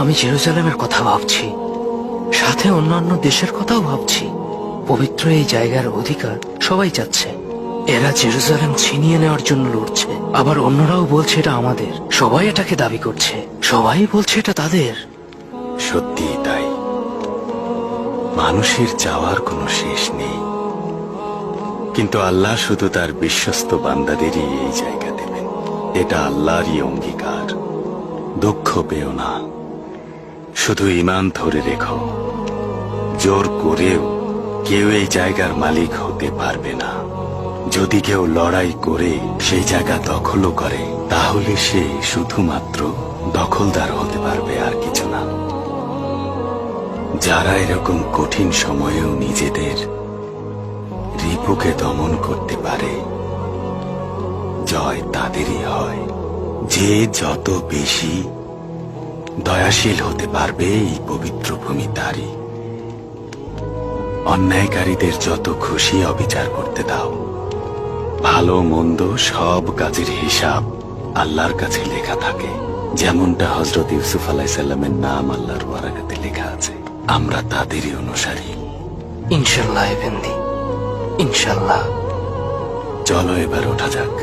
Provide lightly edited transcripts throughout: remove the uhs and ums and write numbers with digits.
আমি জেরুজালেমের কথা ভাবছি, সাথে অন্যান্য দেশের কথাও ভাবছি। পবিত্র এই জায়গার অধিকার সবাই চাচ্ছে। এরা জেরুজালেম ছিনিয়ে নেওয়ার জন্য লড়ছে, আবার অন্যরাও বলছে এটা আমাদের। সবাই এটাকে দাবি করছে, সবাই বলছে এটা তাদের। সত্যি তাই, মানুষের চাওয়ার কোনো শেষ নেই, কিন্তু আল্লাহ শুধু তার বিশ্বস্ত বান্দাদেরই এই জায়গা দেবেন। এটা আল্লাহরই অঙ্গীকার। দুঃখ পেও না, শুধু ঈমান ধরে রেখো। জোর করেও কেউ এই জায়গার মালিক হতে পারবে না। যদি কেউ লড়াই করে সেই জায়গা দখলও করে, তাহলে সে শুধুমাত্র দখলদার হতে পারবে, আর কিছু না। যারা এরকম কঠিন সময়েও নিজেদের রিপুকে দমন করতে পারে, জয় তাদেরই হয়। যে যত বেশি দয়াশীল হতে পারবে, এই পবিত্র ভূমি তারই। অন্যায়কারীদের যত খুশি অবিচার করতে দাও। ভালো মন্দ সব কাজের হিসাব আল্লাহর কাছে লেখা থাকে, যেমনটা হযরত ইউসুফ আলাইহিস সালামের নাম আল্লাহর বারাকাতে লেখা আছে। আমরা তাদেরই অনুসারী। ইনশাল্লাহ এফেন্দি, ইনশাল্লাহ। চলো এবার ওঠা যাক,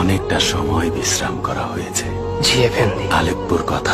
অনেকটা সময় বিশ্রাম করা হয়েছে। জি এফেন্দি। আলেপ্পোর কথা